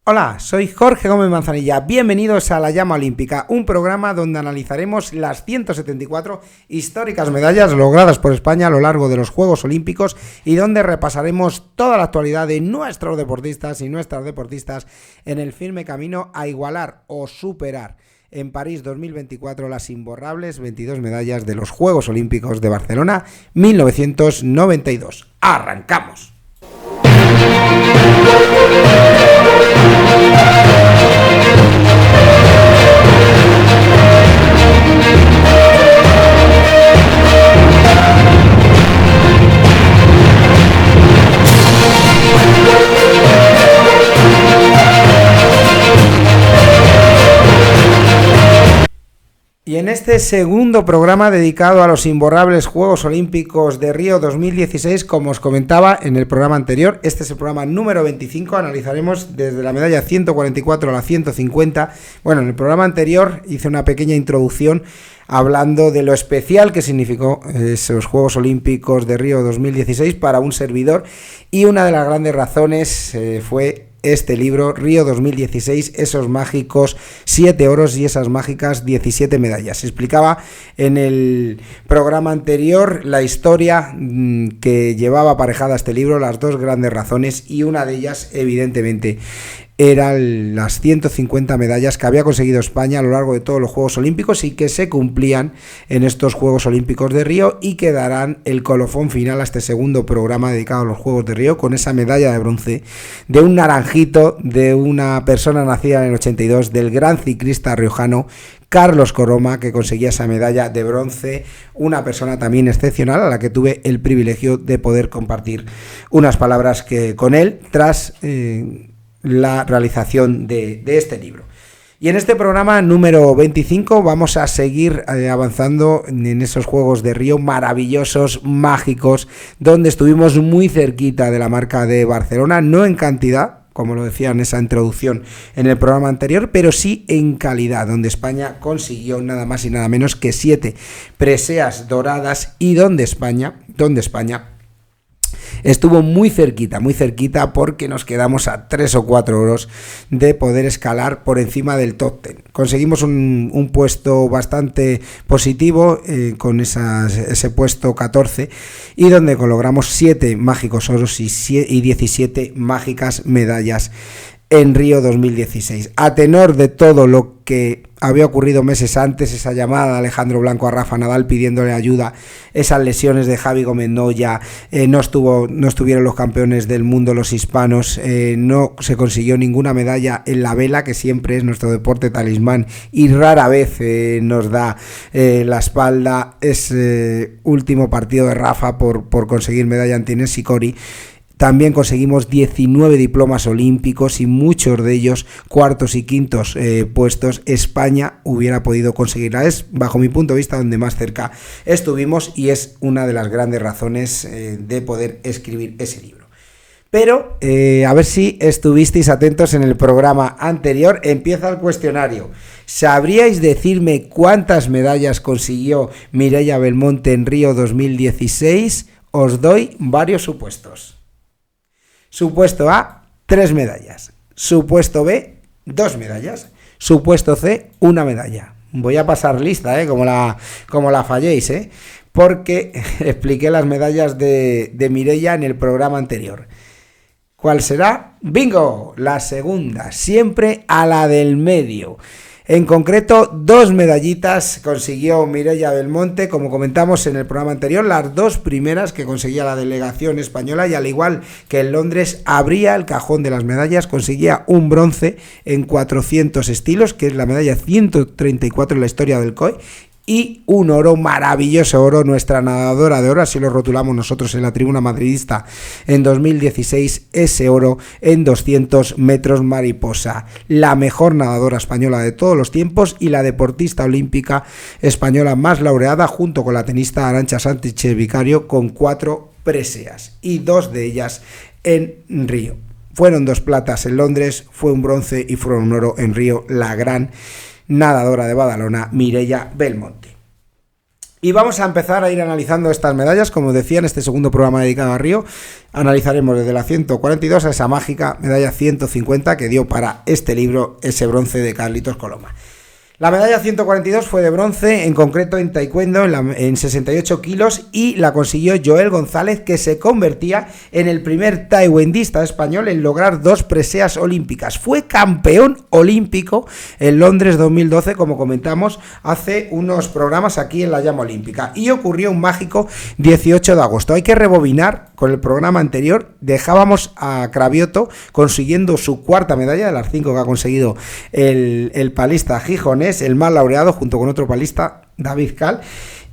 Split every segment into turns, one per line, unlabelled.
Hola, soy Jorge Gómez Manzanilla, bienvenidos a La Llama Olímpica, un programa donde analizaremos las 174 históricas medallas logradas por España a lo largo de los Juegos Olímpicos y donde repasaremos toda la actualidad de nuestros deportistas y nuestras deportistas en el firme camino a igualar o superar en París 2024 las imborrables 22 medallas de los Juegos Olímpicos de Barcelona 1992. ¡Arrancamos! Y en este segundo programa dedicado a los imborrables Juegos Olímpicos de Río 2016, como os comentaba en el programa anterior, este es el programa número 25, analizaremos desde la medalla 144 a la 150. Bueno, en el programa anterior hice una pequeña introducción hablando de lo especial que significó esos Juegos Olímpicos de Río 2016 para un servidor, y una de las grandes razones fue este libro, Río 2016, esos mágicos 7 oros y esas mágicas 17 medallas. Se explicaba en el programa anterior la historia que llevaba aparejada este libro, las dos grandes razones, y una de ellas, evidentemente, eran las 150 medallas que había conseguido España a lo largo de todos los Juegos Olímpicos y que se cumplían en estos Juegos Olímpicos de Río, y que darán el colofón final a este segundo programa dedicado a los Juegos de Río, con esa medalla de bronce de un naranjito, de una persona nacida en el 82, del gran ciclista riojano Carlos Coroma, que conseguía esa medalla de bronce, una persona también excepcional a la que tuve el privilegio de poder compartir unas palabras con él tras la realización de este libro. Y en este programa número 25 vamos a seguir avanzando en esos Juegos de Río maravillosos, mágicos, donde estuvimos muy cerquita de la marca de Barcelona, no en cantidad, como lo decía en esa introducción en el programa anterior, pero sí en calidad, donde España consiguió nada más y nada menos que 7 preseas doradas, y donde España estuvo muy cerquita, porque nos quedamos a 3 o 4 oros de poder escalar por encima del top 10. Conseguimos un puesto bastante positivo con ese puesto 14, y donde logramos 7 mágicos oros y 17 mágicas medallas en Río 2016. A tenor de todo lo que había ocurrido meses antes, esa llamada de Alejandro Blanco a Rafa Nadal pidiéndole ayuda, esas lesiones de Javi Gómez Noya, no estuvieron los campeones del mundo, los hispanos, no se consiguió ninguna medalla en la vela, que siempre es nuestro deporte talismán y rara vez nos da la espalda. Ese último partido de Rafa por conseguir medalla ante Nishikori. También conseguimos 19 diplomas olímpicos, y muchos de ellos cuartos y quintos puestos. España hubiera podido conseguirla. Es, bajo mi punto de vista, donde más cerca estuvimos, y es una de las grandes razones de poder escribir ese libro. Pero a ver si estuvisteis atentos en el programa anterior. Empieza el cuestionario. ¿Sabríais decirme cuántas medallas consiguió Mireia Belmonte en Río 2016? Os doy varios supuestos. Supuesto A, 3 medallas. Supuesto B, 2 medallas. Supuesto C, 1 medalla. Voy a pasar lista, como la falléis, porque expliqué las medallas de Mireia en el programa anterior. ¿Cuál será? ¡Bingo! La segunda, siempre a la del medio. En concreto, 2 medallitas consiguió Mireia Belmonte, como comentamos en el programa anterior, las 2 primeras que conseguía la delegación española, y al igual que en Londres abría el cajón de las medallas, conseguía un bronce en 400 estilos, que es la medalla 134 en la historia del COI, y un oro, maravilloso oro, nuestra nadadora de oro, así lo rotulamos nosotros en la tribuna madridista en 2016, ese oro en 200 metros mariposa, la mejor nadadora española de todos los tiempos y la deportista olímpica española más laureada, junto con la tenista Arantxa Sánchez Vicario, con 4 preseas, y 2 de ellas en Río. Fueron 2 platas en Londres, fue un bronce y fueron un oro en Río, la gran nadadora de Badalona, Mireia Belmonte. Y vamos a empezar a ir analizando estas medallas, como decía en este segundo programa dedicado a Río. Analizaremos desde la 142 a esa mágica medalla 150 que dio para este libro ese bronce de Carlitos Coloma. La medalla 142 fue de bronce, en concreto en taekwondo, en 68 kilos, y la consiguió Joel González, que se convertía en el primer taekwondista español en lograr 2 preseas olímpicas. Fue campeón olímpico en Londres 2012, como comentamos hace unos programas aquí en la llama olímpica, y ocurrió un mágico 18 de agosto. Hay que rebobinar con el programa anterior. Dejábamos a Cravioto consiguiendo su 4ª medalla de las 5 que ha conseguido el palista gijonés, el más laureado, junto con otro palista, David Cal,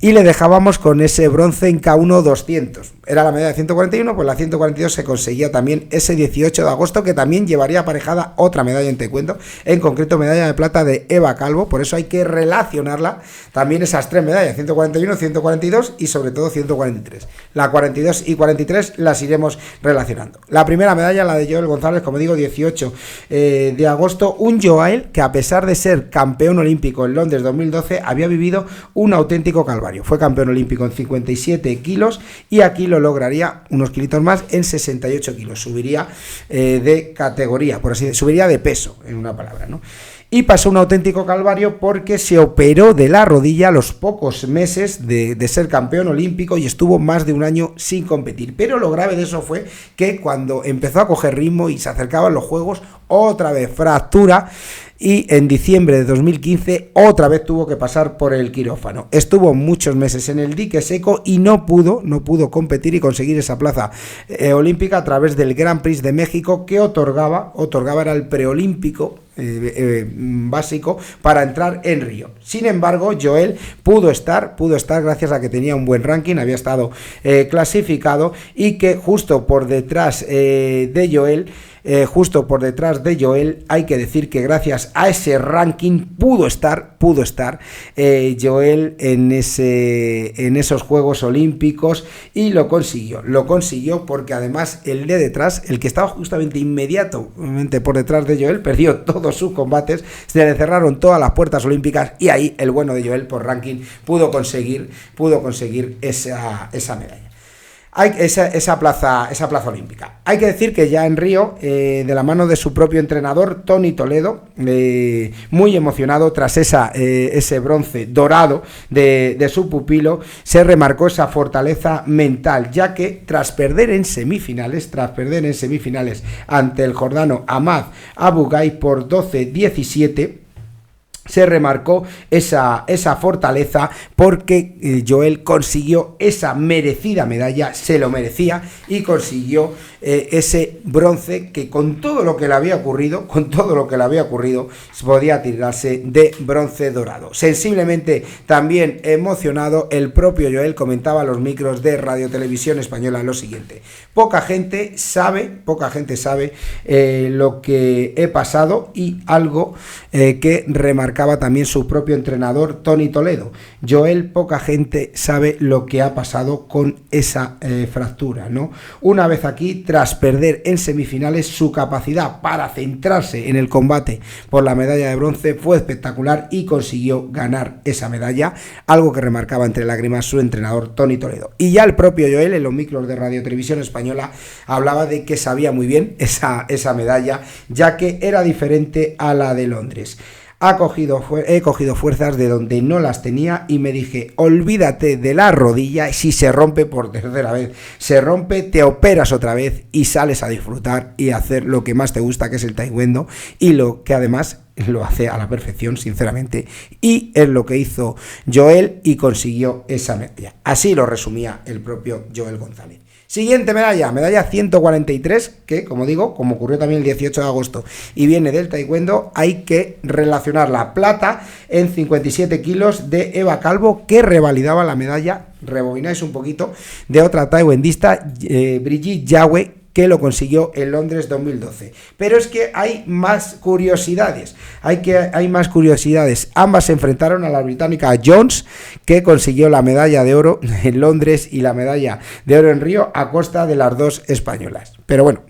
y le dejábamos con ese bronce en K1 200. Era la medalla de 141, pues la 142 se conseguía también ese 18 de agosto, que también llevaría aparejada otra medalla en taekwondo, en concreto medalla de plata de Eva Calvo. Por eso hay que relacionarla también esas 3 medallas, 141, 142 y sobre todo 143. La 42 y 43 las iremos relacionando. La primera medalla, la de Joel González, como digo, 18 de agosto, un Joel que, a pesar de ser campeón olímpico en Londres 2012, había vivido un auténtico calvario. Fue campeón olímpico en 57 kilos y aquí lo lograría unos kilitos más en 68 kilos. Subiría de categoría, por así decirlo, subiría de peso, en una palabra, ¿no? Y pasó un auténtico calvario porque se operó de la rodilla a los pocos meses de ser campeón olímpico y estuvo más de un año sin competir. Pero lo grave de eso fue que cuando empezó a coger ritmo y se acercaban los Juegos, otra vez fractura, y en diciembre de 2015 otra vez tuvo que pasar por el quirófano. Estuvo muchos meses en el dique seco y no pudo competir y conseguir esa plaza olímpica a través del Grand Prix de México, que otorgaba era el preolímpico básico para entrar en Río. Sin embargo, Joel pudo estar gracias a que tenía un buen ranking, había estado clasificado, y que justo por detrás de Joel, hay que decir que gracias a ese ranking pudo estar Joel en esos Juegos Olímpicos, y lo consiguió porque además el de detrás, el que estaba justamente inmediatamente por detrás de Joel, perdió todos sus combates, se le cerraron todas las puertas olímpicas, y ahí el bueno de Joel por ranking pudo conseguir esa medalla. Esa plaza olímpica. Hay que decir que ya en Río, de la mano de su propio entrenador, Tony Toledo, muy emocionado tras ese bronce dorado de su pupilo, se remarcó esa fortaleza mental, ya que tras perder en semifinales ante el jordano Ahmad Abu Ghai por 12-17, se remarcó esa fortaleza porque Joel consiguió esa merecida medalla, se lo merecía, y consiguió ese bronce que con todo lo que le había ocurrido, podía tirarse de bronce dorado. Sensiblemente también emocionado, el propio Joel comentaba a los micros de Radio Televisión Española lo siguiente: poca gente sabe lo que he pasado, y algo que remarcaba también su propio entrenador Tony Toledo. Joel, poca gente sabe lo que ha pasado con esa fractura, ¿no? Una vez aquí, tras perder en semifinales, su capacidad para centrarse en el combate por la medalla de bronce fue espectacular y consiguió ganar esa medalla, algo que remarcaba entre lágrimas su entrenador Tony Toledo. Y ya el propio Joel, en los micros de Radio Televisión Española, hablaba de que sabía muy bien esa medalla, ya que era diferente a la de Londres. He cogido fuerzas de donde no las tenía y me dije: olvídate de la rodilla, si se rompe por tercera vez, se rompe, te operas otra vez y sales a disfrutar y a hacer lo que más te gusta, que es el taekwondo, y lo que además lo hace a la perfección, sinceramente, y es lo que hizo Joel y consiguió esa medalla. Así lo resumía el propio Joel González. Siguiente medalla 143, que, como digo, como ocurrió también el 18 de agosto y viene del taekwondo, hay que relacionar la plata en 57 kilos de Eva Calvo, que revalidaba la medalla, rebobináis un poquito, de otra taekwondista, Brigitte Yagüe, que lo consiguió en Londres 2012. Pero es que hay más curiosidades. Ambas se enfrentaron a la británica Jones, que consiguió la medalla de oro en Londres y la medalla de oro en Río a costa de las dos españolas. Pero bueno,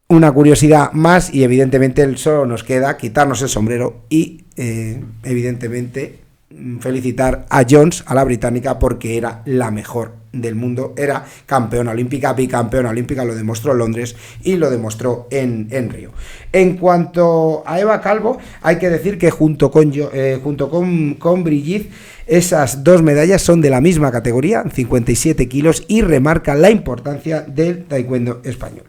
una curiosidad más, y evidentemente solo nos queda quitarnos el sombrero y evidentemente felicitar a Jones, a la británica, porque era la mejor del mundo, era campeona olímpica, bicampeona olímpica, lo demostró en Londres y lo demostró en Río. En cuanto a Eva Calvo, hay que decir que junto con Brigitte, esas dos medallas son de la misma categoría, 57 kilos, y remarcan la importancia del taekwondo español.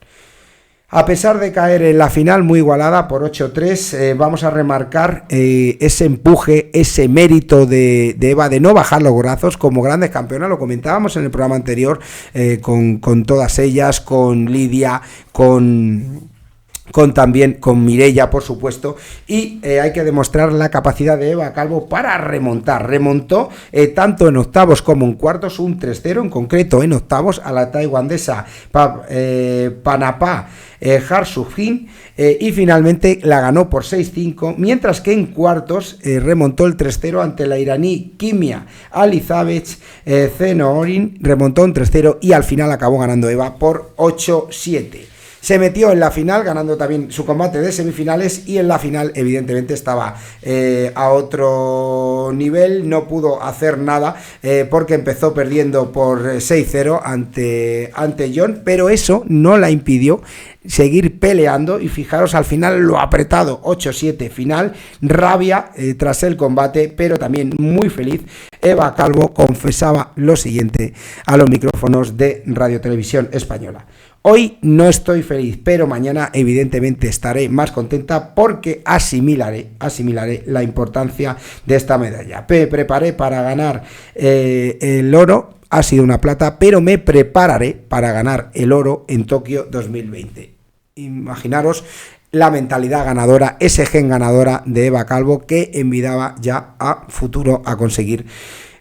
A pesar de caer en la final muy igualada por 8-3, vamos a remarcar ese empuje, ese mérito de Eva de no bajar los brazos como grandes campeonas. Lo comentábamos en el programa anterior con todas ellas, con Lidia, también con Mireia, por supuesto, y hay que demostrar la capacidad de Eva Calvo para remontó tanto en octavos como en cuartos, un 3-0, en concreto en octavos a la taiwandesa Panapá Harsujin, y finalmente la ganó por 6-5, mientras que en cuartos remontó el 3-0 ante la iraní Kimia Alizabeth Zenoorin, remontó un 3-0 y al final acabó ganando Eva por 8-7. Se metió en la final, ganando también su combate de semifinales, y en la final evidentemente estaba a otro nivel, no pudo hacer nada porque empezó perdiendo por 6-0 ante John, pero eso no la impidió seguir peleando, y fijaros al final lo apretado, 8-7 final, rabia tras el combate, pero también muy feliz. Eva Calvo confesaba lo siguiente a los micrófonos de Radio Televisión Española: hoy no estoy feliz, pero mañana evidentemente estaré más contenta porque asimilaré la importancia de esta medalla. Me preparé para ganar el oro, ha sido una plata, pero me prepararé para ganar el oro en Tokio 2020. Imaginaros la mentalidad ganadora, ese gen ganadora de Eva Calvo, que envidiaba ya a futuro a conseguir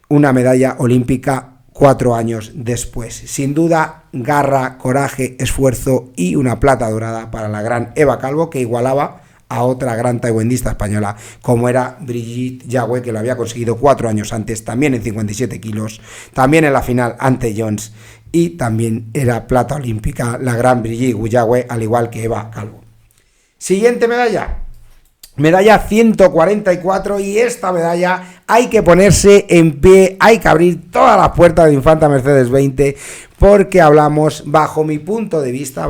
una medalla olímpica 4 años después. Sin duda, garra, coraje, esfuerzo y una plata dorada para la gran Eva Calvo, que igualaba a otra gran taiwandista española como era Brigitte Yagüe, que lo había conseguido 4 años antes, también en 57 kilos, también en la final ante Jones, y también era plata olímpica la gran Brigitte Yagüe, al igual que Eva Calvo. Siguiente medalla 144, y esta medalla hay que ponerse en pie, hay que abrir todas las puertas de Infanta Mercedes 20, porque hablamos, bajo mi punto de vista,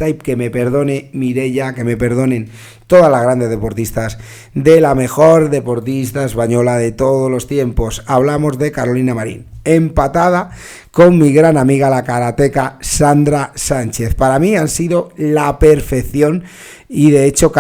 y que me perdone Mireia, que me perdonen todas las grandes deportistas, de la mejor deportista española de todos los tiempos. Hablamos de Carolina Marín, empatada con mi gran amiga la karateca Sandra Sánchez. Para mí han sido la perfección, y de hecho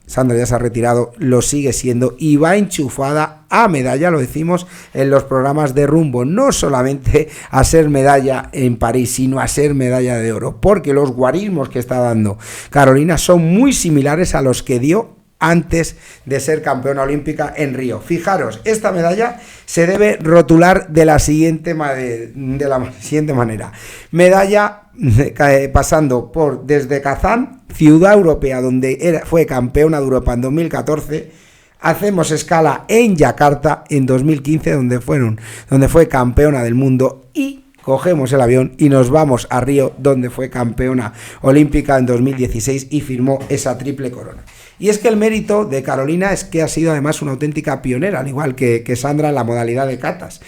Sandra ya se ha retirado, lo sigue siendo y va enchufada a medalla, lo decimos en los programas de Rumbo, no solamente a ser medalla en París, sino a ser medalla de oro, porque los guarismos que está dando Carolina son muy similares a los que dio antes de ser campeona olímpica en Río. Fijaros, esta medalla se debe rotular de la siguiente manera. Medalla pasando por desde Kazán, ciudad europea donde fue campeona de Europa en 2014, hacemos escala en Yakarta en 2015 donde fue campeona del mundo, y cogemos el avión y nos vamos a Río donde fue campeona olímpica en 2016 y firmó esa triple corona. Y es que el mérito de Carolina es que ha sido además una auténtica pionera, al igual que Sandra, en la modalidad de katas.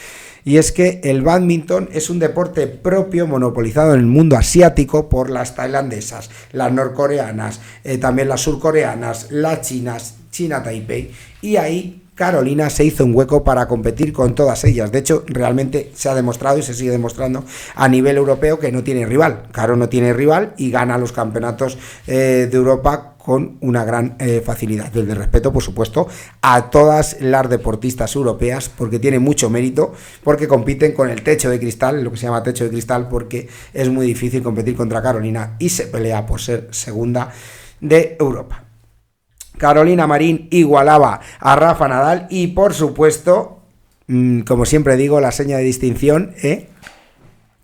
Y es que el bádminton es un deporte propio, monopolizado en el mundo asiático por las tailandesas, las norcoreanas, también las surcoreanas, las chinas, China Taipei, y ahí Carolina se hizo un hueco para competir con todas ellas. De hecho, realmente se ha demostrado y se sigue demostrando a nivel europeo que no tiene rival. Caro no tiene rival y gana los campeonatos de Europa con una gran facilidad. Desde el respeto, por supuesto, a todas las deportistas europeas, porque tiene mucho mérito, porque compiten con el techo de cristal, lo que se llama techo de cristal, porque es muy difícil competir contra Carolina y se pelea por ser segunda de Europa. Carolina Marín igualaba a Rafa Nadal y, por supuesto, como siempre digo, la seña de distinción,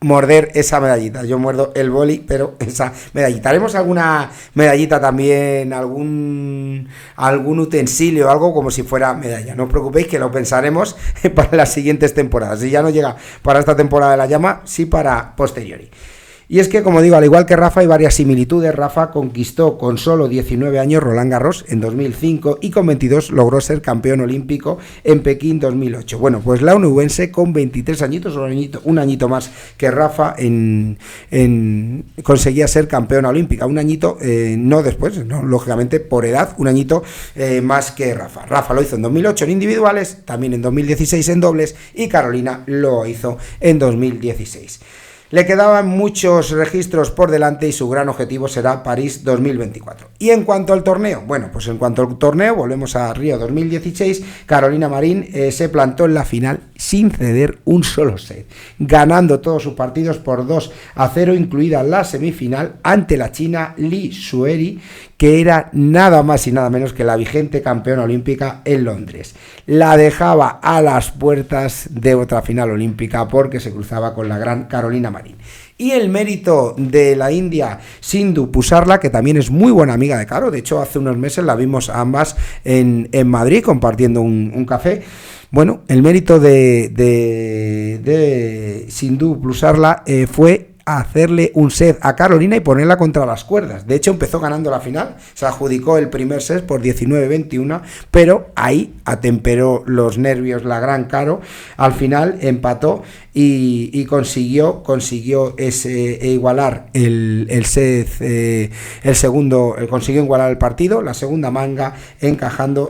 morder esa medallita. Yo muerdo el boli, pero esa medallita. Haremos alguna medallita también, algún utensilio, algo como si fuera medalla. No os preocupéis, que lo pensaremos para las siguientes temporadas. Si ya no llega para esta temporada de la llama, sí para posteriori. Y es que, como digo, al igual que Rafa, hay varias similitudes. Rafa conquistó con solo 19 años Roland Garros en 2005 y con 22 logró ser campeón olímpico en Pekín 2008. Bueno, pues la onubense con 23 añitos, un añito más que Rafa, conseguía ser campeona olímpica. Un añito, no después, no, lógicamente por edad, un añito más que Rafa. Rafa lo hizo en 2008 en individuales, también en 2016 en dobles, y Carolina lo hizo en 2016. Le quedaban muchos registros por delante y su gran objetivo será París 2024. Y en cuanto al torneo, bueno, pues en cuanto al torneo, volvemos a Río 2016, Carolina Marín se plantó en la final sin ceder un solo set, ganando todos sus partidos por 2-0, incluida la semifinal ante la china Li Sueri, que era nada más y nada menos que la vigente campeona olímpica en Londres. La dejaba a las puertas de otra final olímpica porque se cruzaba con la gran Carolina Marín. Y el mérito de la india Sindhu Pusarla, que también es muy buena amiga de Caro, de hecho hace unos meses la vimos a ambas en Madrid compartiendo un café. Bueno, el mérito de Sindhu Pusarla fue hacerle un set a Carolina y ponerla contra las cuerdas. De hecho, empezó ganando la final, se adjudicó el primer set por 19-21, pero ahí atemperó los nervios la gran Caro. Al final empató y consiguió igualar el set, el segundo, consiguió igualar el partido, la segunda manga,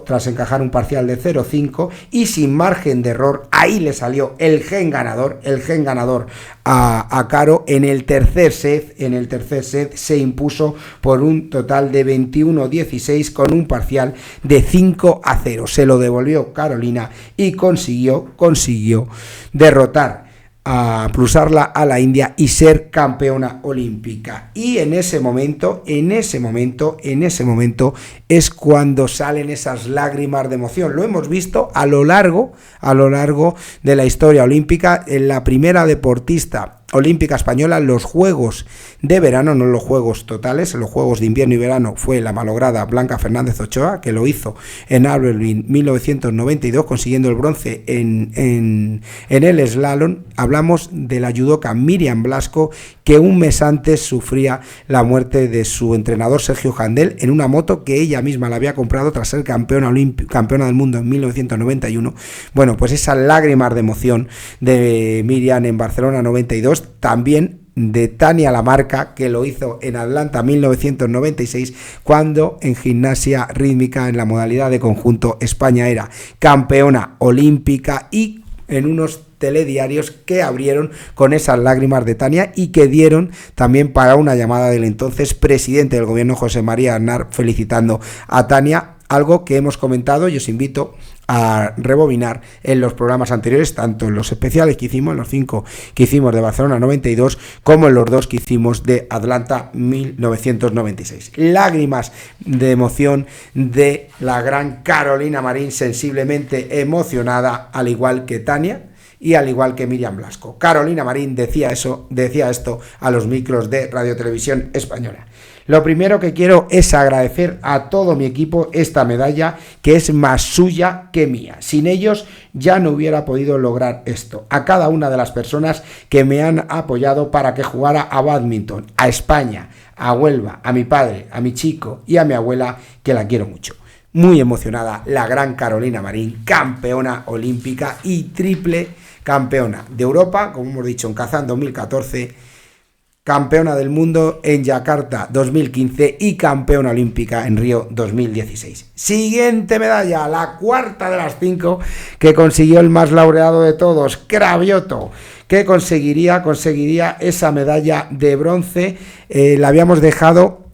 tras encajar un parcial de 0-5 y sin margen de error. Ahí le salió el gen ganador a Caro. En el tercer set se impuso por un total de 21-16 con un parcial de 5-0. Se lo devolvió Carolina y consiguió derrotar a Pusarla a la India y ser campeona olímpica. Y en ese momento es cuando salen esas lágrimas de emoción. Lo hemos visto a lo largo de la historia olímpica. En la primera deportista olímpica española, los Juegos de verano, no los Juegos totales, los Juegos de invierno y verano, fue la malograda Blanca Fernández Ochoa, que lo hizo en Albertville 1992, consiguiendo el bronce en el slalom. Hablamos de la judoka Miriam Blasco, que un mes antes sufría la muerte de su entrenador Sergio Jandel en una moto que ella misma la había comprado tras ser campeona del mundo en 1991. Bueno, pues esas lágrimas de emoción de Miriam en Barcelona 92, también de Tania Lamarca, que lo hizo en Atlanta 1996, cuando en gimnasia rítmica en la modalidad de conjunto España era campeona olímpica, y en unos telediarios que abrieron con esas lágrimas de Tania y que dieron también para una llamada del entonces presidente del gobierno, José María Aznar, felicitando a Tania, algo que hemos comentado y os invito a rebobinar en los programas anteriores, tanto en los especiales que hicimos, en los 5 que hicimos de Barcelona 92, como en los 2 que hicimos de Atlanta 1996. Lágrimas de emoción de la gran Carolina Marín, sensiblemente emocionada, al igual que Tania y al igual que Miriam Blasco. Carolina Marín decía esto a los micros de Radio Televisión Española. Lo primero que quiero es agradecer a todo mi equipo esta medalla, que es más suya que mía. Sin ellos ya no hubiera podido lograr esto. A cada una de las personas que me han apoyado para que jugara a bádminton, a España, a Huelva, a mi padre, a mi chico y a mi abuela, que la quiero mucho. Muy emocionada la gran Carolina Marín, campeona olímpica y triple campeona de Europa, como hemos dicho, en Kazán 2014, campeona del mundo en Yakarta 2015 y campeona olímpica en Río 2016. Siguiente medalla, la cuarta de las 5 que consiguió el más laureado de todos, Cravioto, que conseguiría esa medalla de bronce. La habíamos dejado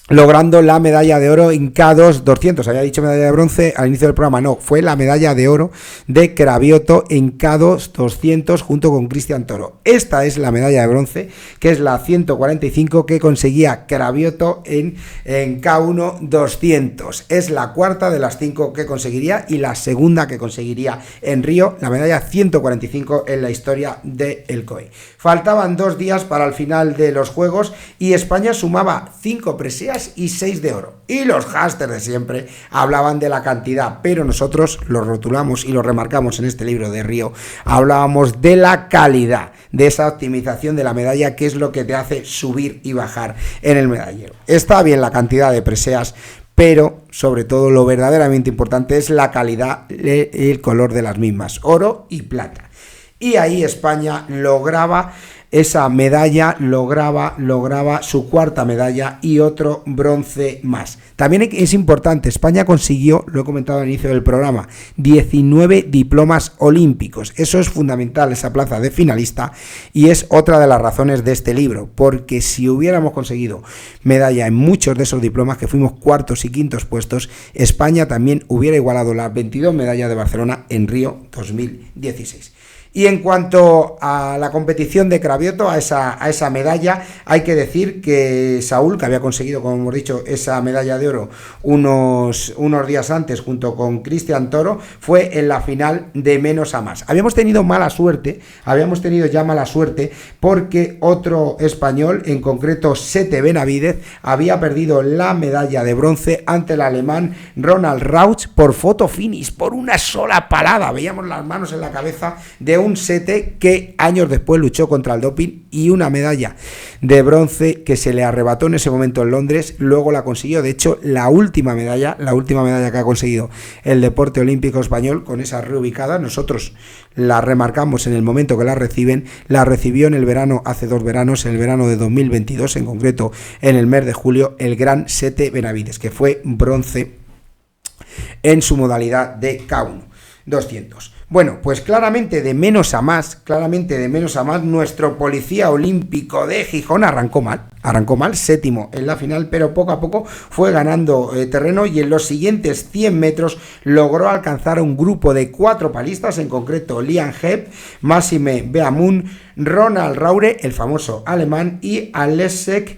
logrando la medalla de oro en K2 200. Había dicho medalla de bronce al inicio del programa, no, fue la medalla de oro de Cravioto en K2 200 junto con Cristian Toro. Esta es la medalla de bronce, que es la 145 que conseguía Cravioto en K1 200. Es la cuarta de las 5 que conseguiría y la segunda que conseguiría en Río, la medalla 145 en la historia del COE. Faltaban 2 días para el final de los Juegos y España sumaba 5 preseas y 6 de oro. Y los hasters de siempre hablaban de la cantidad, pero nosotros lo rotulamos y lo remarcamos en este libro de Río. Hablábamos de la calidad de esa optimización de la medalla, que es lo que te hace subir y bajar en el medallero. Está bien la cantidad de preseas, pero sobre todo lo verdaderamente importante es la calidad y el color de las mismas, oro y plata. Y ahí España lograba esa medalla, lograba su cuarta medalla y otro bronce más. También es importante, España consiguió, lo he comentado al inicio del programa, 19 diplomas olímpicos. Eso es fundamental, esa plaza de finalista, y es otra de las razones de este libro, porque si hubiéramos conseguido medalla en muchos de esos diplomas, que fuimos cuartos y quintos puestos, España también hubiera igualado las 22 medallas de Barcelona en Río 2016. Y en cuanto a la competición de Cravioto, a esa medalla, hay que decir que Saúl, que había conseguido, como hemos dicho, esa medalla de oro unos días antes junto con Cristian Toro, fue en la final de menos a más. Habíamos tenido ya mala suerte porque otro español, en concreto Sete Benavidez, había perdido la medalla de bronce ante el alemán Ronald Rauch por photo finish, por una sola parada. Veíamos las manos en la cabeza de un Sete que años después luchó contra el doping, y una medalla de bronce que se le arrebató en ese momento en Londres, luego la consiguió. De hecho, la última medalla que ha conseguido el deporte olímpico español, con esa reubicada, nosotros la remarcamos en el momento que la recibió en el verano, hace 2 veranos, en el verano de 2022, en concreto en el mes de julio, el gran Sete Benavidez, que fue bronce en su modalidad de K1 200. Bueno, pues claramente de menos a más, nuestro policía olímpico de Gijón arrancó mal, séptimo en la final, pero poco a poco fue ganando terreno, y en los siguientes 100 metros logró alcanzar a un grupo de 4 palistas, en concreto Lian Hepp, Massime Beamun, Ronald Raure, el famoso alemán, y Alesek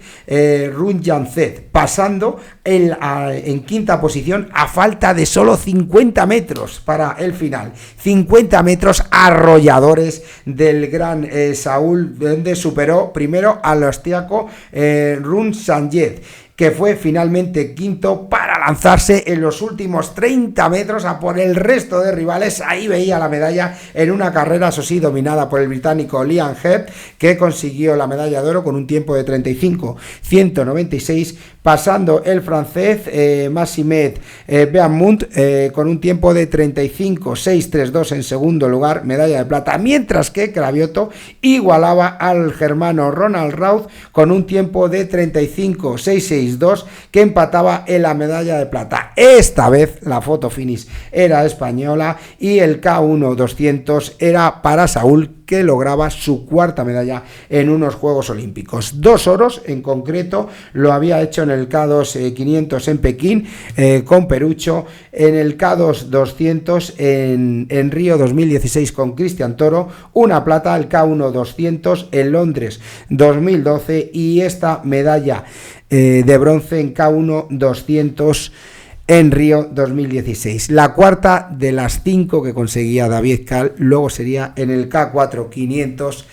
Runjanzet, pasando en quinta posición a falta de solo 50 metros para el final. 50 metros arrolladores del gran Saúl, donde superó primero al austriaco Runjanzet, que fue finalmente quinto, para lanzarse en los últimos 30 metros a por el resto de rivales. Ahí veía la medalla en una carrera, eso sí, dominada por el británico Lian Hepp, que consiguió la medalla de oro con un tiempo de 35.196, pasando el francés Massime Beamont con un tiempo de 35.632 en segundo lugar, medalla de plata, mientras que Cravioto igualaba al germano Ronald Rauch con un tiempo de 35.662, que empataba en la medalla de plata. Esta vez la foto finish era española y el K1 200 era para Saúl, que lograba su cuarta medalla en unos Juegos Olímpicos. 2 oros, en concreto, lo había hecho en el K2 500 en Pekín con Perucho, en el K2 200 en Río 2016 con Cristian Toro, una plata, el K1 200 en Londres 2012, y esta medalla de bronce en K1 200 en Río 2016. La cuarta de las 5 que conseguía David Cal luego sería en el K4 500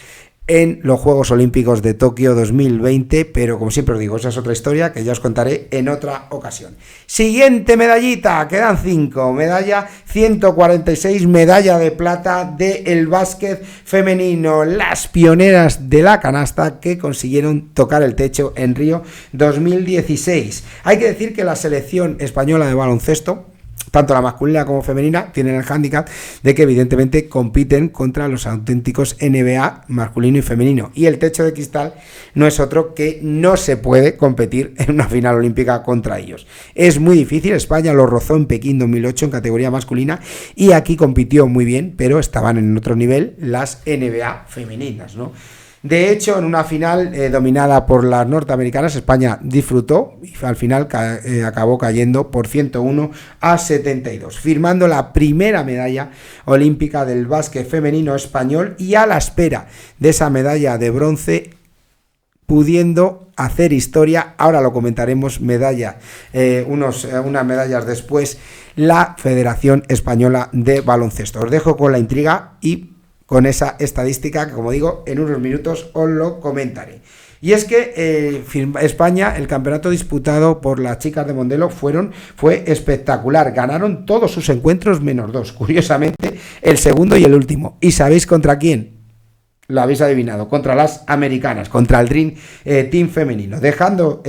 en los Juegos Olímpicos de Tokio 2020, pero como siempre os digo, esa es otra historia que ya os contaré en otra ocasión. Siguiente medallita, quedan 5, medalla 146, medalla de plata del básquet femenino, las pioneras de la canasta que consiguieron tocar el techo en Río 2016. Hay que decir que la selección española de baloncesto, tanto la masculina como femenina, tienen el hándicap de que evidentemente compiten contra los auténticos NBA masculino y femenino, y el techo de cristal no es otro que no se puede competir en una final olímpica contra ellos. Es muy difícil. España lo rozó en Pekín 2008 en categoría masculina, y aquí compitió muy bien, pero estaban en otro nivel las NBA femeninas, ¿no? De hecho, en una final dominada por las norteamericanas, España disfrutó y al final acabó cayendo por 101-72, firmando la primera medalla olímpica del básquet femenino español, y a la espera de esa medalla de bronce, pudiendo hacer historia, ahora lo comentaremos, unas medallas después, la Federación Española de Baloncesto. Os dejo con la intriga y con esa estadística que, como digo, en unos minutos os lo comentaré. Y es que España, el campeonato disputado por las chicas de Mondelo fue espectacular. Ganaron todos sus encuentros menos 2, curiosamente el segundo y el último. ¿Y sabéis contra quién? lo habéis adivinado, contra las americanas, contra el Dream Team femenino, dejando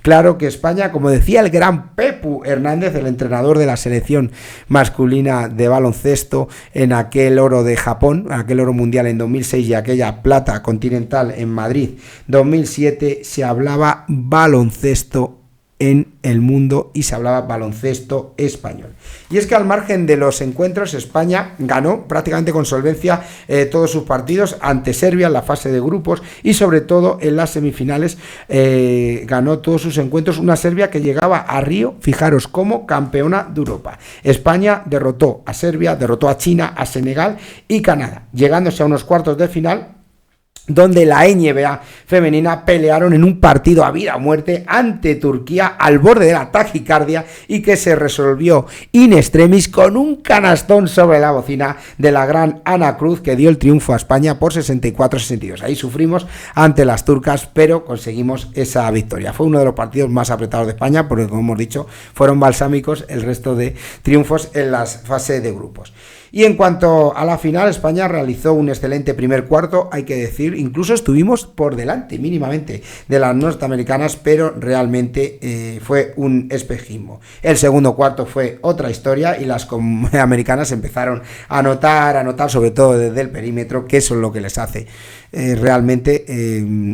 claro que España, como decía el gran Pepu Hernández, el entrenador de la selección masculina de baloncesto en aquel oro de Japón, aquel oro mundial en 2006 y aquella plata continental en Madrid 2007, se hablaba baloncesto en el mundo y se hablaba baloncesto español. Y es que al margen de los encuentros, España ganó prácticamente con solvencia todos sus partidos ante Serbia en la fase de grupos y sobre todo en las semifinales ganó todos sus encuentros una Serbia que llegaba a Río, fijaros, como campeona de Europa. España derrotó a Serbia, derrotó a China, a Senegal y Canadá, llegándose a unos cuartos de final donde la NBA femenina pelearon en un partido a vida o muerte ante Turquía al borde de la taquicardia y que se resolvió in extremis con un canastón sobre la bocina de la gran Ana Cruz, que dio el triunfo a España por 64-62. Ahí sufrimos ante las turcas, pero conseguimos esa victoria. Fue uno de los partidos más apretados de España porque, como hemos dicho, fueron balsámicos el resto de triunfos en las fases de grupos. Y en cuanto a la final, España realizó un excelente primer cuarto, hay que decir, incluso estuvimos por delante mínimamente de las norteamericanas, pero realmente fue un espejismo. El segundo cuarto fue otra historia y las americanas empezaron a anotar sobre todo desde el perímetro, que eso es lo que les hace realmente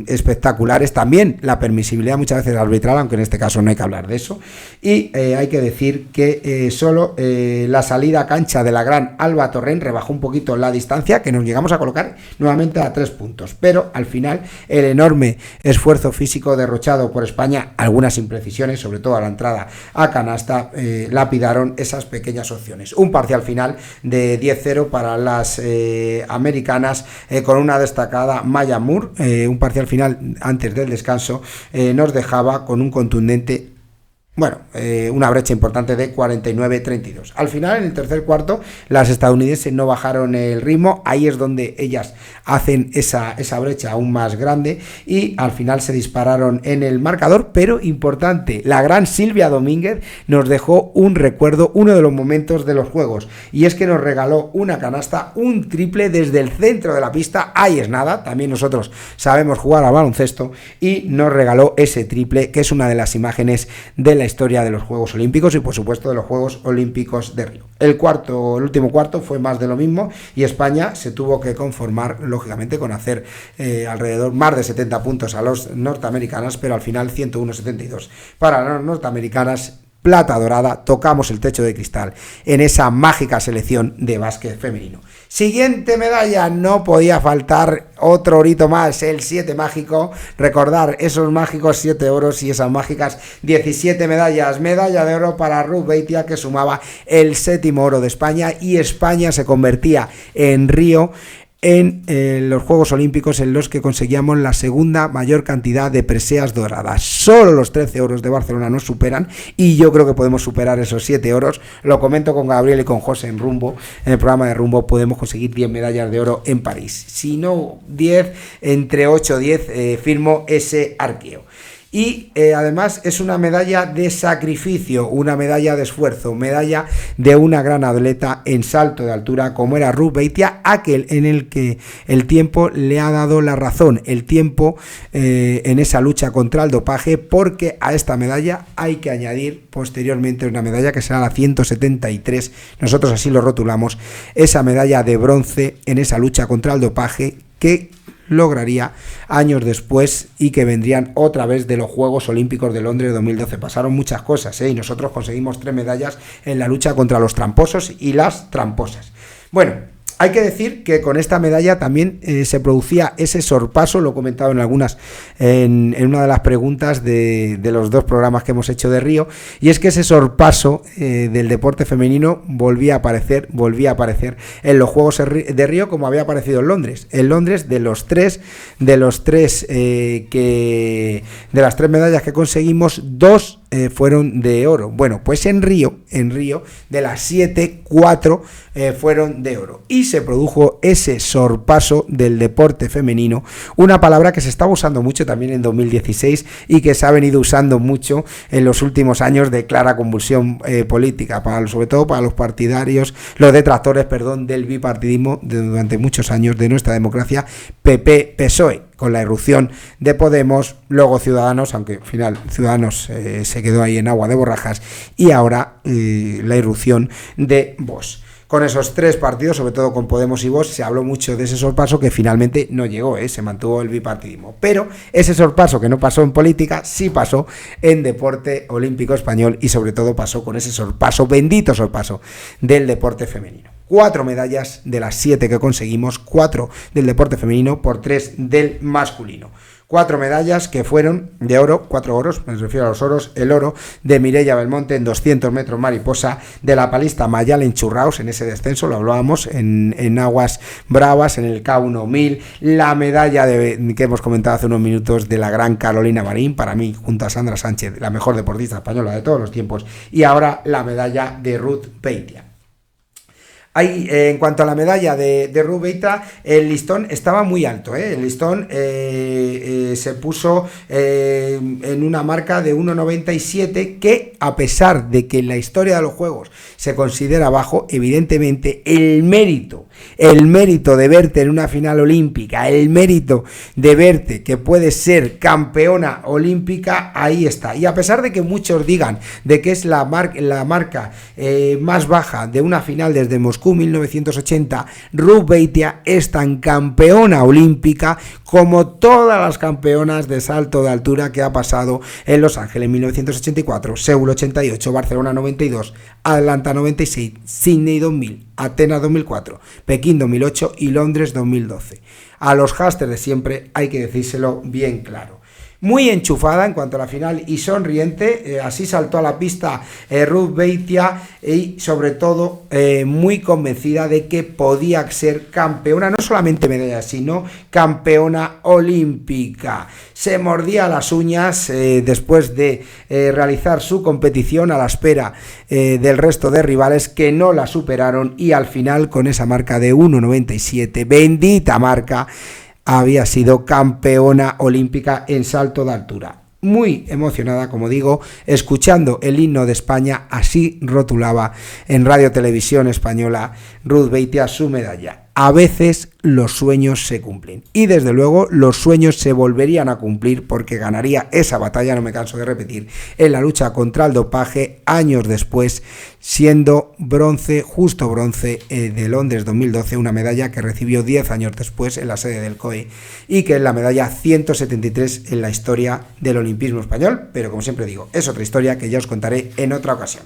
espectaculares. También la permisibilidad muchas veces arbitral, aunque en este caso no hay que hablar de eso, y hay que decir que solo la salida a cancha de la gran Alba Torrent rebajó un poquito la distancia, que nos llegamos a colocar nuevamente a 3 puntos, pero al final el enorme esfuerzo físico derrochado por España, algunas imprecisiones, sobre todo a la entrada a canasta, lapidaron esas pequeñas opciones. Un parcial final de 10-0 para las americanas, con una destacada Maya Moore. Un parcial final antes del descanso nos dejaba con un contundente, una brecha importante de 49-32. Al final, en el tercer cuarto, las estadounidenses no bajaron el ritmo. Ahí es donde ellas hacen esa brecha aún más grande y al final se dispararon en el marcador, pero importante, la gran Silvia Domínguez nos dejó un recuerdo, uno de los momentos de los juegos, y es que nos regaló una canasta, un triple desde el centro de la pista. Ahí es nada, también nosotros sabemos jugar al baloncesto, y nos regaló ese triple, que es una de las imágenes de la historia de los Juegos Olímpicos y por supuesto de los Juegos Olímpicos de Río. El último cuarto fue más de lo mismo y España se tuvo que conformar lógicamente con hacer alrededor más de 70 puntos a los norteamericanas, pero al final 101-72 para las norteamericanas. Plata dorada, tocamos el techo de cristal en esa mágica selección de básquet femenino. Siguiente medalla, no podía faltar otro orito más, el 7 mágico. Recordar esos mágicos 7 oros y esas mágicas 17 medallas. Medalla de oro para Ruth Beitia, que sumaba el 7º oro de España, y España se convertía en Río en los Juegos Olímpicos en los que conseguíamos la segunda mayor cantidad de preseas doradas. Solo los 13 oros de Barcelona nos superan, y yo creo que podemos superar esos 7 oros. Lo comento con Gabriel y con José en Rumbo, en el programa de Rumbo. Podemos conseguir 10 medallas de oro en París. Si no 10, entre 8 o 10 firmo ese arqueo. Y además es una medalla de sacrificio, una medalla de esfuerzo, medalla de una gran atleta en salto de altura como era Ruth Beitia, aquel en el que el tiempo le ha dado la razón, el tiempo en esa lucha contra el dopaje, porque a esta medalla hay que añadir posteriormente una medalla que será la 173, nosotros así lo rotulamos, esa medalla de bronce en esa lucha contra el dopaje que lograría años después y que vendrían otra vez de los Juegos Olímpicos de Londres de 2012. Pasaron muchas cosas, y nosotros conseguimos 3 medallas en la lucha contra los tramposos y las tramposas. Bueno, hay que decir que con esta medalla también se producía ese sorpaso, lo he comentado en una de las preguntas de los 2 programas que hemos hecho de Río, y es que ese sorpaso del deporte femenino volvía a aparecer en los Juegos de Río, como había aparecido en Londres. En Londres, de las 3 medallas que conseguimos, 2 fueron de oro. Bueno, pues en Río, de las 7, 4 fueron de oro. Y se produjo ese sorpaso del deporte femenino, una palabra que se estaba usando mucho también en 2016 y que se ha venido usando mucho en los últimos años de clara convulsión política, sobre todo para los partidarios, los detractores, del bipartidismo durante muchos años de nuestra democracia, PP-PSOE, con la irrupción de Podemos, luego Ciudadanos, aunque al final Ciudadanos se quedó ahí en agua de borrajas, y ahora la irrupción de Vox. Con esos tres partidos, sobre todo con Podemos y Vox, se habló mucho de ese sorpaso que finalmente no llegó, se mantuvo el bipartidismo. Pero ese sorpaso que no pasó en política, sí pasó en deporte olímpico español y sobre todo pasó con ese sorpaso, bendito sorpaso, del deporte femenino. 4 medallas de las 7 que conseguimos, 4 del deporte femenino por 3 del masculino. 4 medallas que fueron de oro, 4 oros, me refiero a los oros, el oro de Mireia Belmonte en 200 metros mariposa, de la palista Mayalen Churraus en ese descenso, lo hablábamos, en aguas bravas, en el K1000, la medalla que hemos comentado hace unos minutos de la gran Carolina Marín, para mí, junto a Sandra Sánchez, la mejor deportista española de todos los tiempos, y ahora la medalla de Ruth Beitia. Ahí, en cuanto a la medalla de Ruth Beitia, el listón estaba muy alto, el listón se puso en una marca de 1,97 que, a pesar de que en la historia de los Juegos se considera bajo, evidentemente el mérito de verte en una final olímpica, el mérito de verte que puedes ser campeona olímpica, ahí está. Y a pesar de que muchos digan de que es la marca más baja de una final desde Moscú 1980, Ruth Beitia es tan campeona olímpica como todas las campeonas de salto de altura que ha pasado en Los Ángeles 1984, Seúl 88, Barcelona 92, Atlanta 96, Sydney 2000, Atenas 2004, Pekín 2008 y Londres 2012. A los hasters de siempre hay que decírselo bien claro. Muy enchufada en cuanto a la final y sonriente, así saltó a la pista Ruth Beitia y sobre todo muy convencida de que podía ser campeona, no solamente medalla, sino campeona olímpica. Se mordía las uñas después de realizar su competición a la espera del resto de rivales que no la superaron y al final con esa marca de 1,97, bendita marca, había sido campeona olímpica en salto de altura. Muy emocionada, como digo, escuchando el himno de España, así rotulaba en Radio Televisión Española Ruth Beitia su medalla. A veces los sueños se cumplen y desde luego los sueños se volverían a cumplir porque ganaría esa batalla, no me canso de repetir, en la lucha contra el dopaje años después, siendo bronce, justo bronce de Londres 2012, una medalla que recibió 10 años después en la sede del COE y que es la medalla 173 en la historia del olimpismo español, pero como siempre digo, es otra historia que ya os contaré en otra ocasión.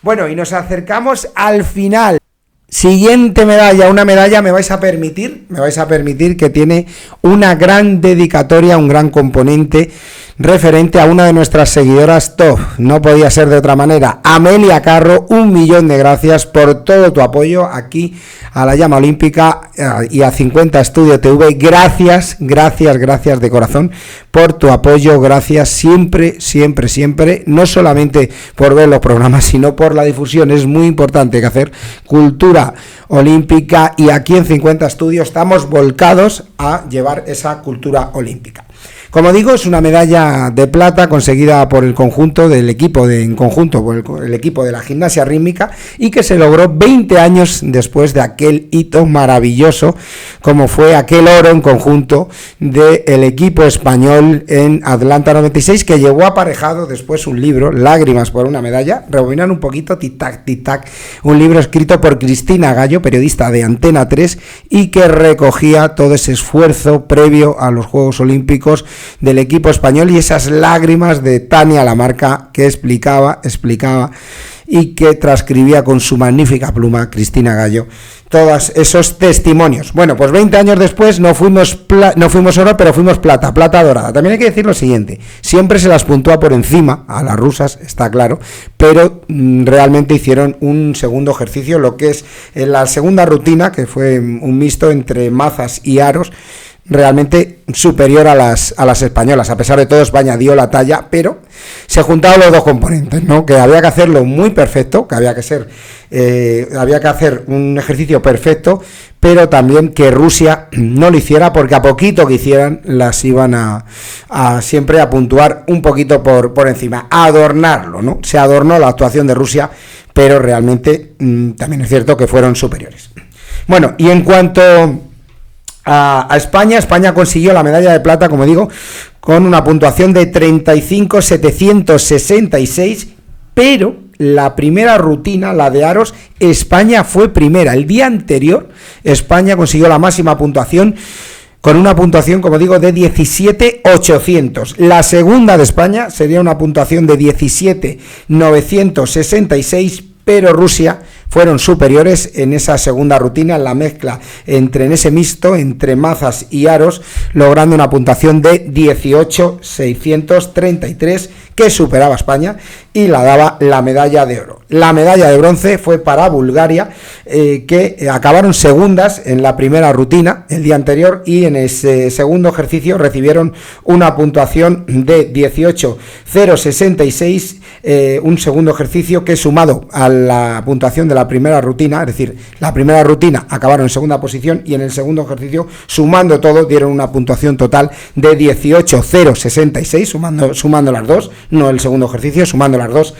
Bueno, y nos acercamos al final. Siguiente medalla, una medalla me vais a permitir que tiene una gran dedicatoria, un gran componente referente a una de nuestras seguidoras top, no podía ser de otra manera, Amelia Carro, 1.000.000 de gracias por todo tu apoyo aquí a la Llama Olímpica y a 50 Estudio TV, gracias de corazón por tu apoyo, gracias siempre, no solamente por ver los programas, sino por la difusión, es muy importante que hacer cultura olímpica y aquí en 50 Estudio estamos volcados a llevar esa cultura olímpica. Como digo, es una medalla de plata conseguida por el conjunto del equipo por el equipo de la gimnasia rítmica y que se logró 20 años después de aquel hito maravilloso como fue aquel oro en conjunto del equipo español en Atlanta 96, que llevó aparejado después un libro, Lágrimas por una medalla, rebobinan un poquito, tic-tac, un libro escrito por Cristina Gallo, periodista de Antena 3, y que recogía todo ese esfuerzo previo a los Juegos Olímpicos del equipo español y esas lágrimas de Tania Lamarca que explicaba y que transcribía con su magnífica pluma Cristina Gallo todos esos testimonios. Bueno, pues 20 años después no fuimos oro, pero fuimos plata dorada. También hay que decir lo siguiente, siempre se las puntúa por encima a las rusas, está claro, pero realmente hicieron un segundo ejercicio, lo que es la segunda rutina, que fue un mixto entre mazas y aros, realmente superior a las españolas. A pesar de todo, España dio la talla, pero se juntaron los dos componentes, ¿no? Que había que hacerlo muy perfecto, que había que hacer un ejercicio perfecto, pero también que Rusia no lo hiciera, porque a poquito que hicieran las iban a siempre a puntuar un poquito por encima, a adornarlo, ¿no? Se adornó la actuación de Rusia, pero realmente también es cierto que fueron superiores. Bueno, y en cuanto a España consiguió la medalla de plata, como digo, con una puntuación de 35.766, pero la primera rutina, la de aros, España fue primera. El día anterior, España consiguió la máxima puntuación, con una puntuación, como digo, de 17.800. La segunda de España sería una puntuación de 17.966, pero Rusia fueron superiores en esa segunda rutina, en la mezcla en ese mixto, entre mazas y aros, logrando una puntuación de 18.633, que superaba a España y la daba la medalla de oro. La medalla de bronce fue para Bulgaria, que acabaron segundas en la primera rutina el día anterior, y en ese segundo ejercicio recibieron una puntuación de 18.066, un segundo ejercicio que, sumado a la puntuación de la primera rutina, es decir, la primera rutina acabaron en segunda posición, y en el segundo ejercicio, sumando todo, dieron una puntuación total de 18.066, sumando las dos, no el segundo ejercicio, sumando las dos,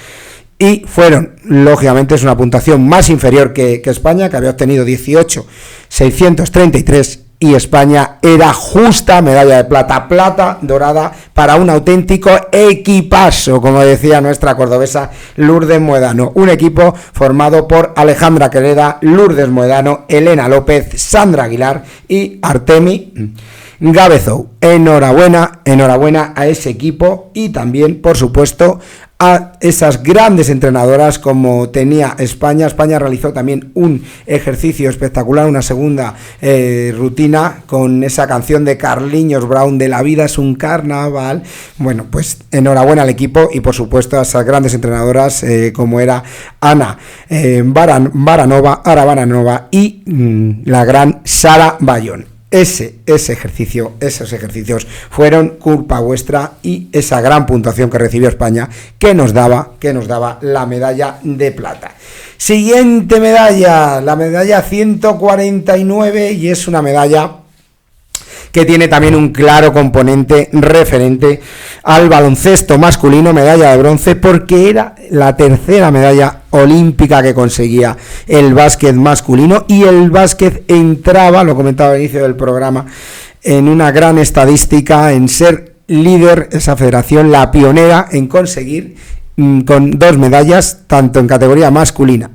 y fueron, lógicamente, es una puntuación más inferior que España, que había obtenido 18.633, y España era justa medalla de plata dorada para un auténtico equipazo, como decía nuestra cordobesa Lourdes Moedano, un equipo formado por Alejandra Quereda, Lourdes Moedano, Elena López, Sandra Aguilar y Artemi Gabezou. Enhorabuena a ese equipo, y también, por supuesto, a esas grandes entrenadoras como tenía España. España realizó también un ejercicio espectacular, una segunda rutina con esa canción de Carliños Brown de La vida es un carnaval. Bueno, pues enhorabuena al equipo, y por supuesto a esas grandes entrenadoras como era Ana Baranova y la gran Sara Bayón. Esos ejercicios fueron culpa vuestra, y esa gran puntuación que recibió España, que nos daba la medalla de plata. Siguiente medalla, la medalla 149, y es una medalla que tiene también un claro componente referente al baloncesto masculino, medalla de bronce, porque era la tercera medalla olímpica que conseguía el básquet masculino, y el básquet entraba, lo comentaba al inicio del programa, en una gran estadística, en ser líder, esa federación, la pionera en conseguir con 2 medallas, tanto en categoría masculina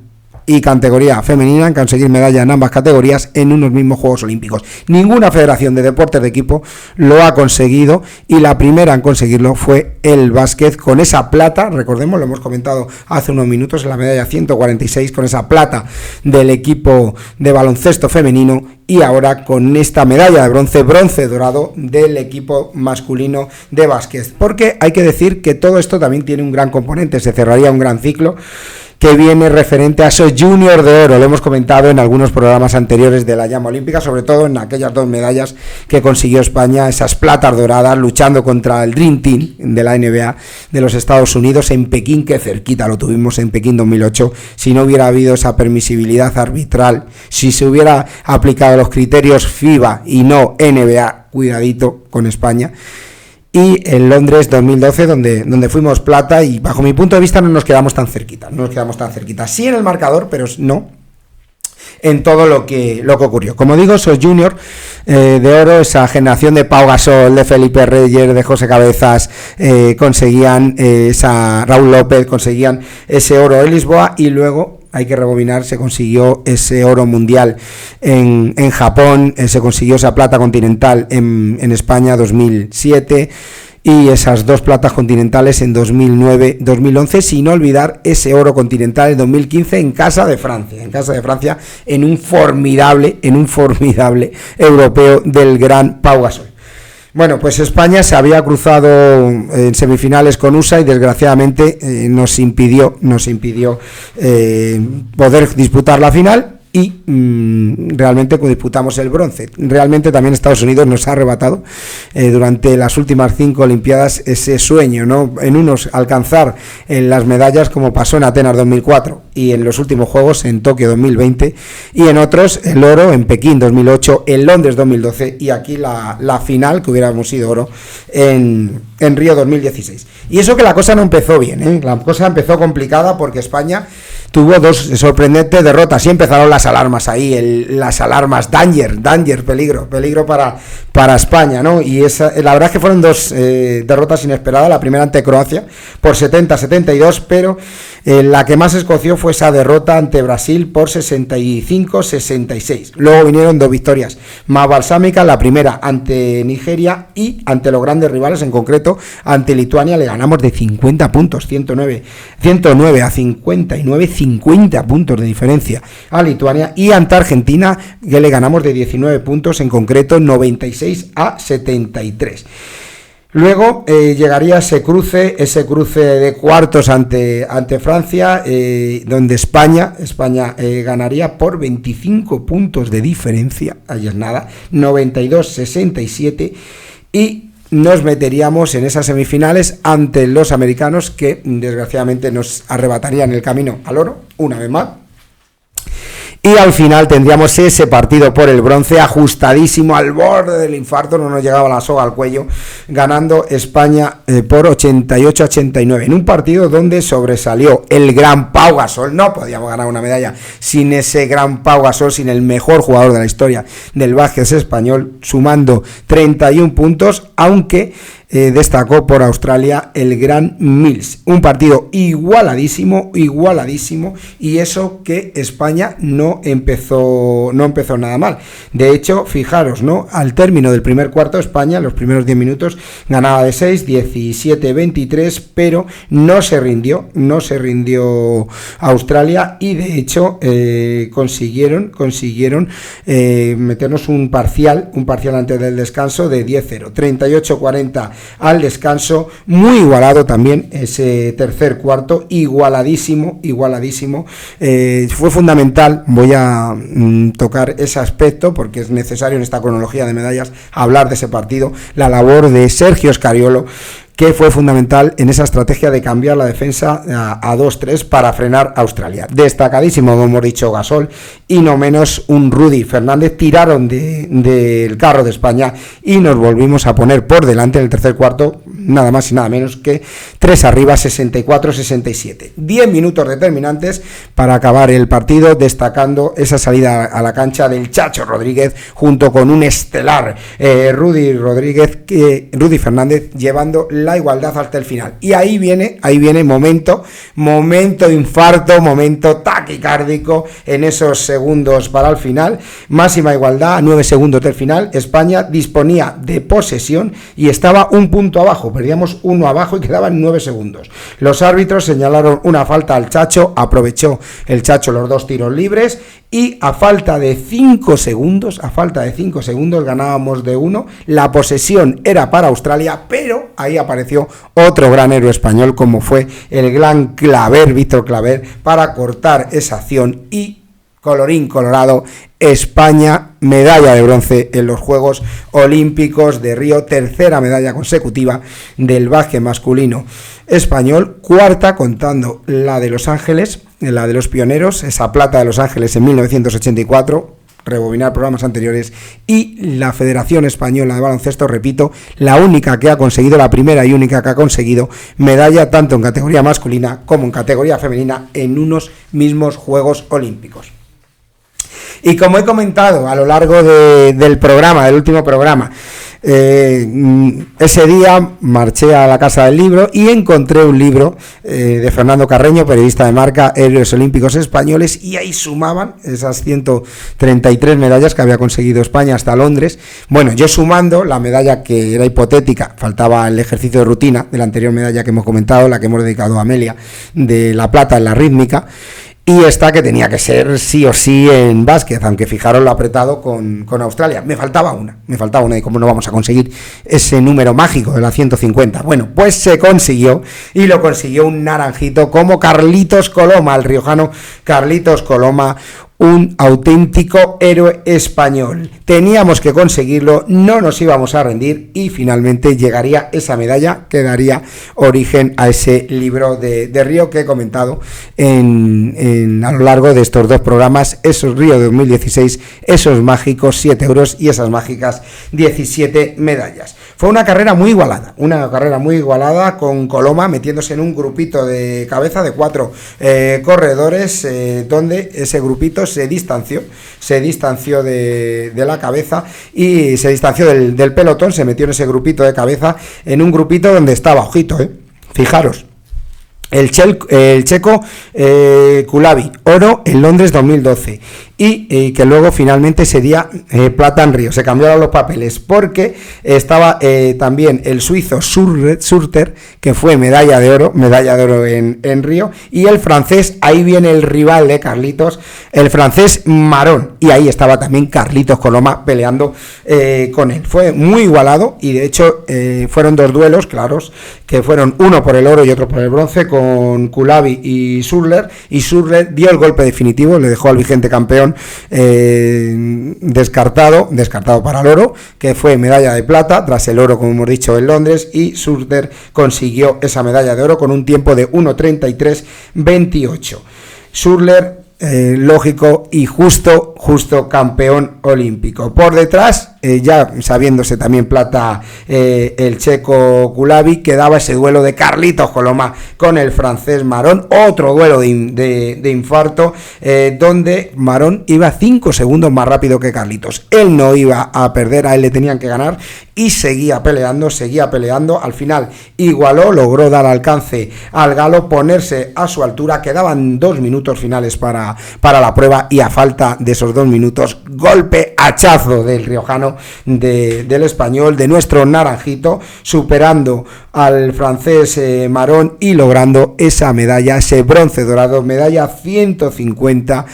y categoría femenina, en conseguir medalla en ambas categorías en unos mismos Juegos Olímpicos. Ninguna federación de deportes de equipo lo ha conseguido, y la primera en conseguirlo fue el básquet, con esa plata, recordemos, lo hemos comentado hace unos minutos, en la medalla 146, con esa plata del equipo de baloncesto femenino, y ahora con esta medalla de bronce dorado del equipo masculino de básquet. Porque hay que decir que todo esto también tiene un gran componente, se cerraría un gran ciclo que viene referente a esos juniors de oro. Lo hemos comentado en algunos programas anteriores de la llama olímpica, sobre todo en aquellas 2 medallas que consiguió España, esas platas doradas, luchando contra el Dream Team de la NBA de los Estados Unidos en Pekín, que cerquita lo tuvimos en Pekín 2008. Si no hubiera habido esa permisibilidad arbitral, si se hubiera aplicado los criterios FIBA y no NBA, cuidadito con España. Y en Londres 2012, donde fuimos plata, y bajo mi punto de vista no nos quedamos tan cerquita, sí en el marcador, pero no en todo lo que ocurrió. Como digo, esos juniors de oro, esa generación de Pau Gasol, de Felipe Reyes, de José Cabezas, conseguían Raúl López, conseguían ese oro en Lisboa, y luego, hay que rebobinar, se consiguió ese oro mundial en Japón, se consiguió esa plata continental en España 2007, y esas 2 platas continentales en 2009-2011, sin olvidar ese oro continental en 2015 en casa de Francia, en un formidable europeo del gran Pau Gasol. Bueno, pues España se había cruzado en semifinales con USA, y desgraciadamente nos impidió poder disputar la final, y realmente disputamos el bronce. Realmente también Estados Unidos nos ha arrebatado durante las últimas 5 Olimpiadas ese sueño, ¿no? En unos alcanzar las medallas, como pasó en Atenas 2004 y en los últimos Juegos en Tokio 2020, y en otros el oro en Pekín 2008, en Londres 2012 y aquí la final, que hubiéramos sido oro, en Río 2016. Y eso que la cosa no empezó bien, ¿eh? La cosa empezó complicada porque España tuvo 2 sorprendentes derrotas y empezaron las alarmas ahí, las alarmas, danger, peligro para España, ¿no? Y la verdad es que fueron 2 derrotas inesperadas, la primera ante Croacia por 70-72, pero la que más escoció fue esa derrota ante Brasil por 65-66. Luego vinieron 2 victorias más balsámicas, la primera ante Nigeria y ante los grandes rivales, en concreto ante Lituania le ganamos de 50 puntos, 109 a 59, 50 puntos de diferencia a Lituania, y ante Argentina que le ganamos de 19 puntos, en concreto 96 a 73. Luego llegaría ese cruce de cuartos ante Francia, donde España ganaría por 25 puntos de diferencia, ahí es nada, 92-67, y nos meteríamos en esas semifinales ante los americanos, que desgraciadamente nos arrebatarían el camino al oro una vez más. Y al final tendríamos ese partido por el bronce ajustadísimo, al borde del infarto, no nos llegaba la soga al cuello, ganando España por 88-89, en un partido donde sobresalió el gran Pau Gasol. No podíamos ganar una medalla sin ese gran Pau Gasol, sin el mejor jugador de la historia del básquet español, sumando 31 puntos, aunque destacó por Australia el gran Mills. Un partido igualadísimo, y eso que España no empezó nada mal. De hecho, fijaros, ¿no? Al término del primer cuarto, España, los primeros 10 minutos, ganaba de 6, 17-23, pero no se rindió Australia, y de hecho consiguieron meternos un parcial antes del descanso de 10-0, 38-40 al descanso. Muy igualado también ese tercer cuarto, igualadísimo. Fue fundamental, voy a tocar ese aspecto porque es necesario en esta cronología de medallas hablar de ese partido, la labor de Sergio Scariolo, que fue fundamental en esa estrategia de cambiar la defensa a 2-3 para frenar a Australia. Destacadísimo, como hemos dicho, Gasol, y no menos un Rudy Fernández. Tiraron del carro de España y nos volvimos a poner por delante en el tercer cuarto, nada más y nada menos que 3 arriba, 64-67. 10 minutos determinantes para acabar el partido, destacando esa salida a la cancha del Chacho Rodríguez junto con un estelar Rudy Fernández, llevando la igualdad hasta el final. Y ahí viene momento infarto, momento taquicárdico en esos segundos para el final. Máxima igualdad a 9 segundos del final. España disponía de posesión y estaba un punto abajo, perdíamos 1 abajo y quedaban 9 segundos. Los árbitros señalaron una falta al Chacho, aprovechó el Chacho los 2 tiros libres, y a falta de 5 segundos ganábamos de 1. La posesión era para Australia, pero ahí apareció otro gran héroe español, como fue el gran Claver, Víctor Claver, para cortar esa acción, y colorín colorado, España, medalla de bronce en los Juegos Olímpicos de Río, tercera medalla consecutiva del básquet masculino español, cuarta contando la de Los Ángeles, la de los pioneros, esa plata de Los Ángeles en 1984, rebobinar programas anteriores, y la Federación Española de Baloncesto, repito, la única que ha conseguido, la primera y única que ha conseguido medalla tanto en categoría masculina como en categoría femenina en unos mismos Juegos Olímpicos. Y como he comentado a lo largo del último programa, ese día marché a la Casa del Libro y encontré un libro de Fernando Carreño, periodista de Marca, Héroes Olímpicos Españoles, y ahí sumaban esas 133 medallas que había conseguido España hasta Londres. Bueno, yo sumando la medalla que era hipotética, faltaba el ejercicio de rutina de la anterior medalla que hemos comentado, la que hemos dedicado a Amelia, de la plata en la rítmica, y esta que tenía que ser sí o sí en básquet, aunque fijaros lo apretado con Australia. Me faltaba una, y cómo no vamos a conseguir ese número mágico de la 150. Bueno, pues se consiguió, y lo consiguió un naranjito como Carlitos Coloma, el riojano Carlitos Coloma, un auténtico héroe español. Teníamos que conseguirlo, no nos íbamos a rendir y finalmente llegaría esa medalla que daría origen a ese libro de Río que he comentado a lo largo de estos dos programas, esos Río 2016, esos mágicos 7 euros y esas mágicas 17 medallas. Fue una carrera muy igualada con Coloma metiéndose en un grupito de cabeza de 4 corredores, donde ese grupito se distanció de la cabeza y se distanció del pelotón, se metió en ese grupito de cabeza, en un grupito donde estaba, ojito, fijaros, el checo Kulabi, oro en Londres 2012, y que luego finalmente sería plata en Río. Se cambiaron los papeles porque estaba también el suizo Surter, que fue medalla de oro en Río, y el francés, ahí viene el rival de Carlitos, el francés Marón, y ahí estaba también Carlitos Coloma peleando con él. Fue muy igualado y de hecho fueron dos duelos claros, que fueron uno por el oro y otro por el bronce, con Kulabi y Surler dio el golpe definitivo, le dejó al vigente campeón descartado para el oro, que fue medalla de plata tras el oro, como hemos dicho, en Londres, y Surter consiguió esa medalla de oro con un tiempo de 1:33:28. Surler, lógico y justo campeón olímpico. Por detrás, ya sabiéndose también plata el checo Kulabi, quedaba ese duelo de Carlitos Coloma con el francés Marón, otro duelo de infarto, donde Marón iba 5 segundos más rápido que Carlitos. Él no iba a perder, a él le tenían que ganar y seguía peleando, al final igualó, logró dar alcance al galo, ponerse a su altura, quedaban 2 minutos finales para la prueba y a falta de esos 2 minutos, golpe hachazo del riojano, del español, de nuestro naranjito, superando al francés Marón y logrando esa medalla, ese bronce dorado, medalla 150,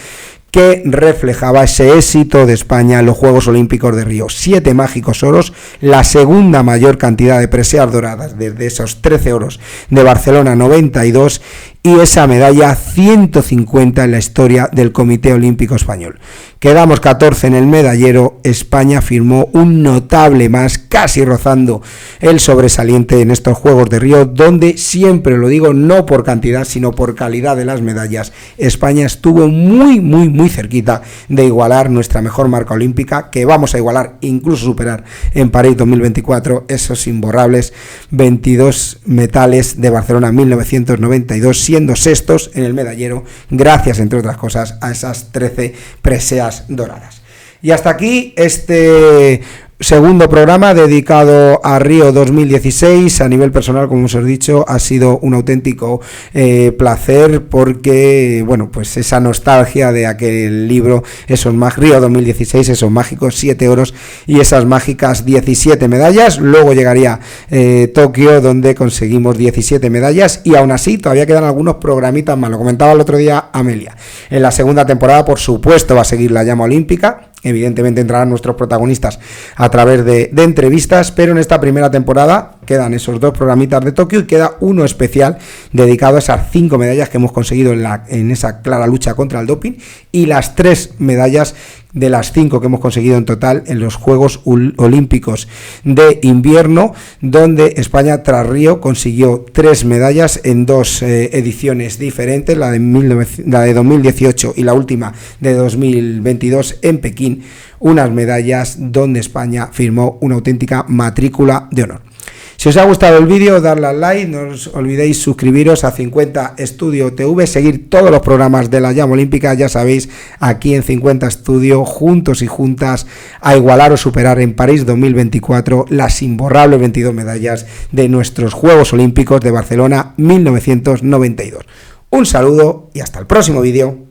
que reflejaba ese éxito de España en los Juegos Olímpicos de Río. 7 mágicos oros, la segunda mayor cantidad de preseas doradas desde esos 13 oros de Barcelona 92, y esa medalla 150 en la historia del Comité Olímpico Español. Quedamos 14 en el medallero. España firmó un notable más, casi rozando el sobresaliente en estos Juegos de Río, donde, siempre lo digo, no por cantidad, sino por calidad de las medallas, España estuvo muy cerquita de igualar nuestra mejor marca olímpica, que vamos a igualar, incluso superar en París 2024, esos imborrables 22 metales de Barcelona 1992, siendo sextos en el medallero, gracias, entre otras cosas, a esas 13 preseas doradas. Y hasta aquí este segundo programa dedicado a Río 2016. A nivel personal, como os he dicho, ha sido un auténtico placer, porque, bueno, pues esa nostalgia de aquel libro, Río 2016, esos mágicos 7 oros y esas mágicas 17 medallas. Luego llegaría Tokio, donde conseguimos 17 medallas, y aún así todavía quedan algunos programitas más. Lo comentaba el otro día Amelia. En la segunda temporada, por supuesto, va a seguir la llama olímpica. Evidentemente entrarán nuestros protagonistas a través de entrevistas, pero en esta primera temporada quedan esos 2 programitas de Tokio y queda uno especial dedicado a esas 5 medallas que hemos conseguido en esa clara lucha contra el doping, y las 3 medallas de las 5 que hemos conseguido en total en los Juegos Olímpicos de invierno, donde España tras Río consiguió 3 medallas en 2 ediciones diferentes, la de 2018 y la última de 2022 en Pekín, unas medallas donde España firmó una auténtica matrícula de honor. Si os ha gustado el vídeo, darle al like, no os olvidéis suscribiros a 50 Estudio TV, seguir todos los programas de la llama olímpica, ya sabéis, aquí en 50 Estudio, juntos y juntas a igualar o superar en París 2024 las imborrables 22 medallas de nuestros Juegos Olímpicos de Barcelona 1992. Un saludo y hasta el próximo vídeo.